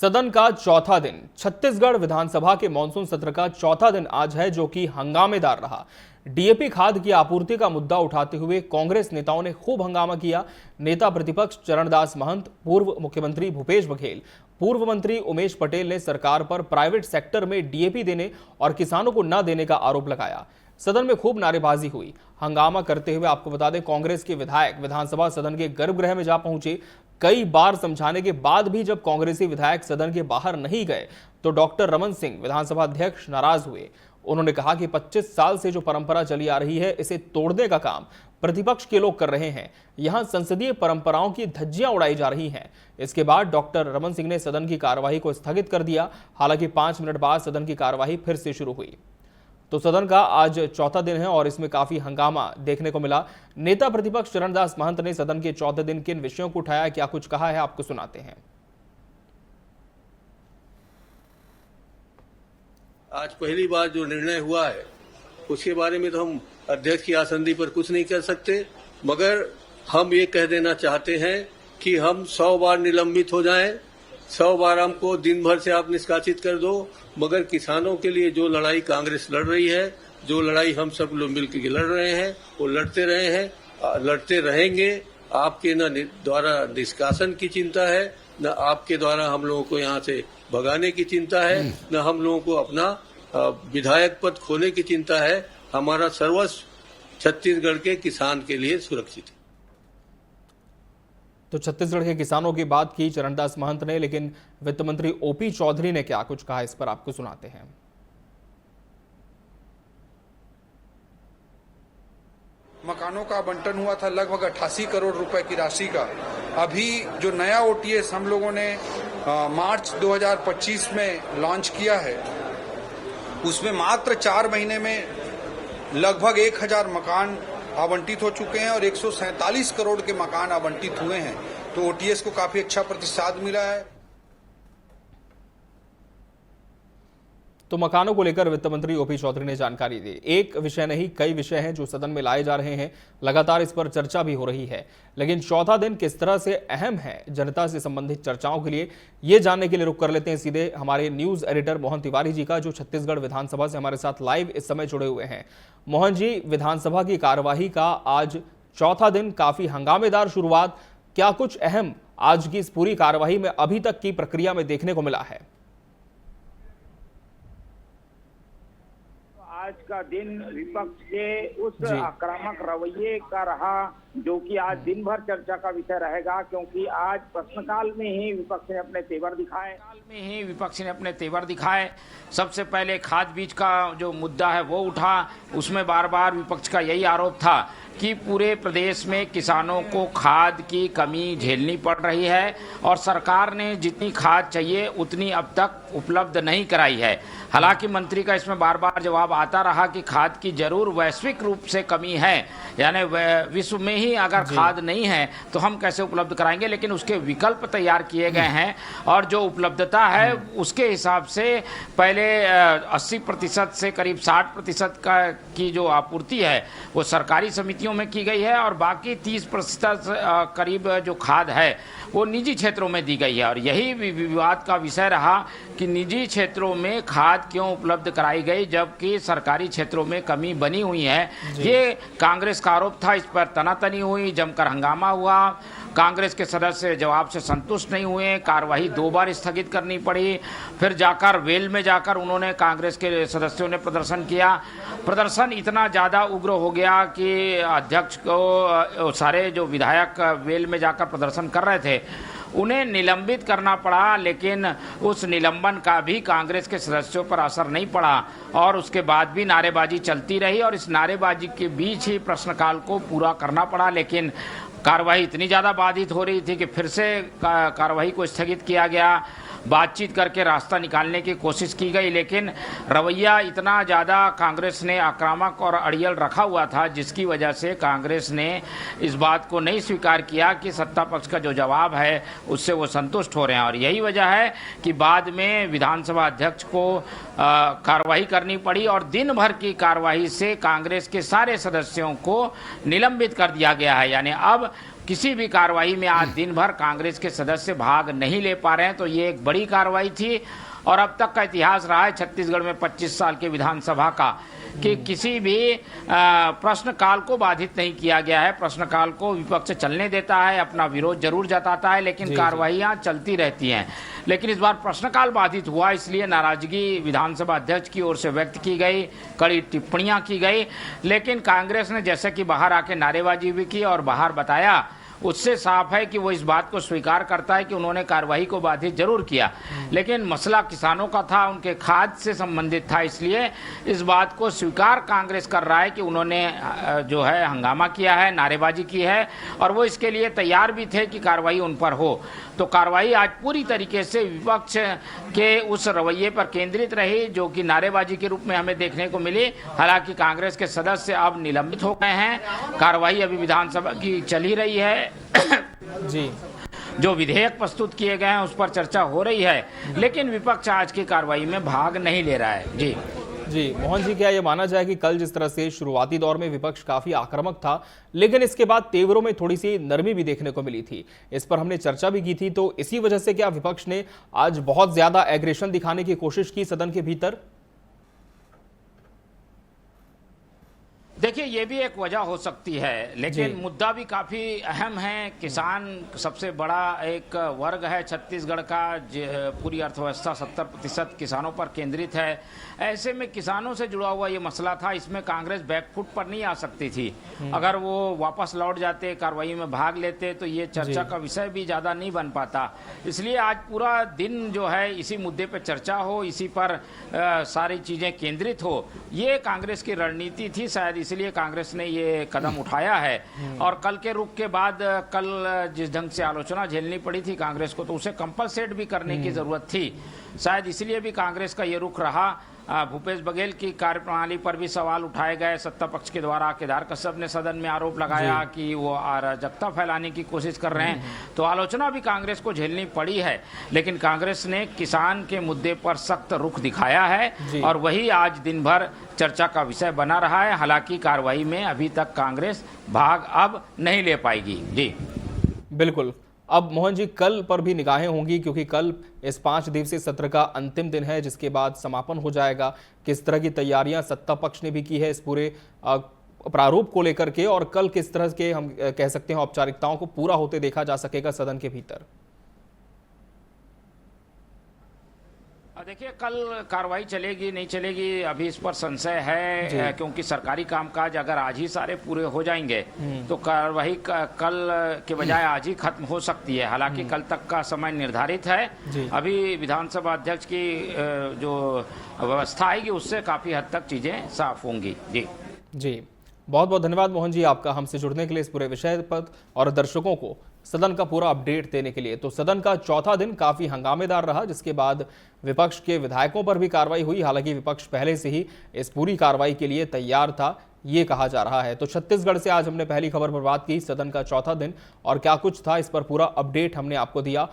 सदन का चौथा दिन। छत्तीसगढ़ विधानसभा के मानसून सत्र का चौथा दिन आज है, जो कि हंगामेदार रहा। डीएपी खाद की आपूर्ति का मुद्दा उठाते हुए कांग्रेस नेताओं ने खूब हंगामा किया। नेता प्रतिपक्ष चरणदास महंत, पूर्व मुख्यमंत्री भूपेश बघेल, पूर्व मंत्री उमेश पटेल ने सरकार पर प्राइवेट सेक्टर में डीएपी देने और किसानों को न देने का आरोप लगाया। सदन में खूब नारेबाजी हुई। हंगामा करते हुए आपको बता दें, कांग्रेस के विधायक विधानसभा सदन के गर्भगृह में जा पहुंचे। कई बार समझाने के बाद भी जब कांग्रेसी विधायक सदन के बाहर नहीं गए तो डॉक्टर रमन सिंह विधानसभा अध्यक्ष नाराज हुए। उन्होंने कहा कि 25 साल से जो परंपरा चली आ रही है, इसे तोड़ने का काम प्रतिपक्ष के लोग कर रहे हैं। यहां संसदीय परंपराओं की धज्जियां उड़ाई जा रही हैं। इसके बाद डॉक्टर रमन सिंह ने सदन की कार्यवाही को स्थगित कर दिया। हालांकि 5 मिनट बाद सदन की कार्यवाही फिर से शुरू हुई। तो सदन का आज चौथा दिन है और इसमें काफी हंगामा देखने को मिला। नेता प्रतिपक्ष चरणदास महंत ने सदन के चौथे दिन किन विषयों को उठाया, क्या कुछ कहा है, आपको सुनाते हैं। आज पहली बार जो निर्णय हुआ है उसके बारे में तो हम अध्यक्ष की आसंदी पर कुछ नहीं कर सकते, मगर हम ये कह देना चाहते हैं कि हम 100 बार निलंबित हो जाएं, 100 बार हमको दिन भर से आप निष्कासित कर दो, मगर किसानों के लिए जो लड़ाई कांग्रेस लड़ रही है, जो लड़ाई हम सब लोग मिलकर लड़ रहे हैं, वो लड़ते रहे हैं, लड़ते रहेंगे। आपके न द्वारा निष्कासन की चिंता है, न आपके द्वारा हम लोगों को यहाँ से भगाने की चिंता है, न हम लोगों को अपना विधायक पद खोने की चिंता है। हमारा सर्वस्व छत्तीसगढ़ के किसान के लिए सुरक्षित है। तो छत्तीसगढ़ के किसानों की बात की चरणदास महंत ने, लेकिन वित्त मंत्री ओपी चौधरी ने क्या कुछ कहा, इस पर आपको सुनाते हैं। मकानों का आवंटन हुआ था लगभग 88 करोड़ रुपए की राशि का। अभी जो नया ओटीएस हम लोगों ने मार्च 2025 में लॉन्च किया है, उसमें मात्र 4 महीने में लगभग 1000 मकान आवंटित हो चुके हैं और 147 करोड़ के मकान आवंटित हुए हैं। तो ओटीएस को काफी अच्छा प्रतिसाद मिला है। तो मकानों को लेकर वित्त मंत्री ओपी चौधरी ने जानकारी दी। एक विषय नहीं, कई विषय हैं जो सदन में लाए जा रहे हैं। लगातार इस पर चर्चा भी हो रही है, लेकिन चौथा दिन किस तरह से अहम है जनता से संबंधित चर्चाओं के लिए, ये जानने के लिए रुख कर लेते हैं सीधे हमारे न्यूज एडिटर मोहन तिवारी जी का, जो छत्तीसगढ़ विधानसभा से हमारे साथ लाइव इस समय जुड़े हुए हैं। मोहन जी, विधानसभा की कार्यवाही का आज चौथा दिन, काफी हंगामेदार शुरुआत, क्या कुछ अहम आज की इस पूरी कार्यवाही में अभी तक की प्रक्रिया में देखने को मिला है? आज का दिन विपक्ष के उस आक्रामक रवैये का रहा जो कि आज दिन भर चर्चा का विषय रहेगा, क्योंकि आज प्रश्नकाल में ही विपक्ष ने अपने तेवर दिखाए। सबसे पहले खाद बीज का जो मुद्दा है वो उठा। उसमें बार बार विपक्ष का यही आरोप था कि पूरे प्रदेश में किसानों को खाद की कमी झेलनी पड़ रही है और सरकार ने जितनी खाद चाहिए उतनी अब तक उपलब्ध नहीं कराई है। हालांकि मंत्री का इसमें बार बार जवाब आता रहा कि खाद की जरूर वैश्विक रूप से कमी है, यानी विश्व में ही अगर खाद नहीं है तो हम कैसे उपलब्ध कराएंगे, लेकिन उसके विकल्प तैयार किए गए हैं और जो उपलब्धता है उसके हिसाब से पहले 80% से करीब 60% की जो आपूर्ति है वो सरकारी समितियों में की गई है और बाकी 30% करीब जो खाद है वो निजी क्षेत्रों में दी गई है। और यही विवाद का विषय रहा कि निजी क्षेत्रों में खाद क्यों उपलब्ध कराई गई जबकि सरकारी क्षेत्रों में कमी बनी हुई है। ये कांग्रेस का आरोप था, इस पर तनातनी हुई, जमकर हंगामा हुआ। कांग्रेस के सदस्य जवाब से संतुष्ट नहीं हुए, कार्यवाही 2 बार स्थगित करनी पड़ी। फिर जाकर वेल में जाकर उन्होंने, कांग्रेस के सदस्यों ने प्रदर्शन किया। प्रदर्शन इतना ज़्यादा उग्र हो गया कि अध्यक्ष को, सारे जो विधायक वेल में जाकर प्रदर्शन कर रहे थे उन्हें निलंबित करना पड़ा, लेकिन उस निलंबन का भी कांग्रेस के सदस्यों पर असर नहीं पड़ा और उसके बाद भी नारेबाजी चलती रही और इस नारेबाजी के बीच ही प्रश्नकाल को पूरा करना पड़ा। लेकिन कार्यवाही इतनी ज़्यादा बाधित हो रही थी कि फिर से कार्यवाही को स्थगित किया गया। बातचीत करके रास्ता निकालने की कोशिश की गई, लेकिन रवैया इतना ज़्यादा कांग्रेस ने आक्रामक और अड़ियल रखा हुआ था जिसकी वजह से कांग्रेस ने इस बात को नहीं स्वीकार किया कि सत्ता पक्ष का जो जवाब है उससे वो संतुष्ट हो रहे हैं। और यही वजह है कि बाद में विधानसभा अध्यक्ष को कार्रवाई करनी पड़ी और दिन भर की कार्रवाई से कांग्रेस के सारे सदस्यों को निलंबित कर दिया गया है। यानी अब किसी भी कार्रवाई में आज दिन भर कांग्रेस के सदस्य भाग नहीं ले पा रहे हैं, तो ये एक बड़ी कार्रवाई थी। और अब तक का इतिहास रहा है छत्तीसगढ़ में 25 साल के विधानसभा का कि किसी भी प्रश्नकाल को बाधित नहीं किया गया है। प्रश्नकाल को विपक्ष चलने देता है, अपना विरोध जरूर जताता है, लेकिन कार्रवाइयां चलती रहती हैं। लेकिन इस बार प्रश्नकाल बाधित हुआ, इसलिए नाराजगी विधानसभा अध्यक्ष की ओर से व्यक्त की गई, कड़ी टिप्पणियां की गई। लेकिन कांग्रेस ने जैसे कि बाहर आके नारेबाजी भी की और बाहर बताया, उससे साफ है कि वो इस बात को स्वीकार करता है कि उन्होंने कार्रवाई को बाधित जरूर किया, लेकिन मसला किसानों का था, उनके खाद से संबंधित था। इसलिए इस बात को स्वीकार कांग्रेस कर रहा है कि उन्होंने जो है हंगामा किया है, नारेबाजी की है, और वो इसके लिए तैयार भी थे कि कार्रवाई उन पर हो। तो कार्रवाई आज पूरी तरीके से विपक्ष के उस रवैये पर केंद्रित रही जो कि नारेबाजी के रूप में हमें देखने को मिली। हालांकि कांग्रेस के सदस्य अब निलंबित हो गए हैं, कार्रवाई अभी विधानसभा की चल ही रही है। जी, जो विधेयक प्रस्तुत किए गए हैं उस पर चर्चा हो रही है, लेकिन विपक्ष आज की कार्रवाई में भाग नहीं ले रहा है। जी मोहन जी, क्या ये माना जाए कि कल जिस तरह से शुरुआती दौर में विपक्ष काफी आक्रामक था, लेकिन इसके बाद तेवरों में थोड़ी सी नरमी भी देखने को मिली थी, इस पर हमने चर्चा भी की थी, तो इसी वजह से क्या विपक्ष ने आज बहुत ज्यादा एग्रेशन दिखाने की कोशिश की सदन के भीतर? देखिए, ये भी एक वजह हो सकती है, लेकिन मुद्दा भी काफी अहम है। किसान सबसे बड़ा एक वर्ग है छत्तीसगढ़ का, पूरी अर्थव्यवस्था 70% किसानों पर केंद्रित है। ऐसे में किसानों से जुड़ा हुआ ये मसला था, इसमें कांग्रेस बैकफुट पर नहीं आ सकती थी। अगर वो वापस लौट जाते, कार्रवाई में भाग लेते, तो ये चर्चा का विषय भी ज्यादा नहीं बन पाता। इसलिए आज पूरा दिन जो है इसी मुद्दे पर चर्चा हो, इसी पर सारी चीजें केंद्रित हो, ये कांग्रेस की रणनीति थी। शायद इसलिए कांग्रेस ने ये कदम उठाया है। और कल के रुख के बाद कल जिस ढंग से आलोचना झेलनी पड़ी थी कांग्रेस को, तो उसे कंपलसेट भी करने की जरूरत थी। शायद इसलिए भी कांग्रेस का ये रुख रहा। भूपेश बघेल की कार्यप्रणाली पर भी सवाल उठाए गए सत्ता पक्ष के द्वारा। केदार कश्यप ने सदन में आरोप लगाया कि वो अराजकता फैलाने की कोशिश कर रहे हैं। तो आलोचना भी कांग्रेस को झेलनी पड़ी है, लेकिन कांग्रेस ने किसान के मुद्दे पर सख्त रुख दिखाया है और वही आज दिन भर चर्चा का विषय बना रहा है। हालांकि कार्रवाई में अभी तक कांग्रेस भाग अब नहीं ले पाएगी। जी बिल्कुल। अब मोहन जी, कल पर भी निगाहें होंगी क्योंकि कल इस 5 दिवसीय सत्र का अंतिम दिन है, जिसके बाद समापन हो जाएगा। किस तरह की तैयारियां सत्ता पक्ष ने भी की है इस पूरे प्रारूप को लेकर के, और कल किस तरह के हम कह सकते हैं औपचारिकताओं को पूरा होते देखा जा सकेगा सदन के भीतर? देखिए, कल कार्रवाई चलेगी नहीं चलेगी अभी इस पर संशय है, क्योंकि सरकारी कामकाज अगर आज ही सारे पूरे हो जाएंगे तो कार्रवाई कल के बजाय आज ही खत्म हो सकती है। हालांकि कल तक का समय निर्धारित है। अभी विधानसभा अध्यक्ष की जो व्यवस्था आएगी उससे काफी हद तक चीजें साफ होंगी। जी बहुत बहुत धन्यवाद मोहन जी आपका हमसे जुड़ने के लिए, इस पूरे विषय पर और दर्शकों को सदन का पूरा अपडेट देने के लिए। तो सदन का चौथा दिन काफी हंगामेदार रहा, जिसके बाद विपक्ष के विधायकों पर भी कार्रवाई हुई। हालांकि विपक्ष पहले से ही इस पूरी कार्रवाई के लिए तैयार था, ये कहा जा रहा है। तो छत्तीसगढ़ से आज हमने पहली खबर पर बात की, सदन का चौथा दिन और क्या कुछ था, इस पर पूरा अपडेट हमने आपको दिया।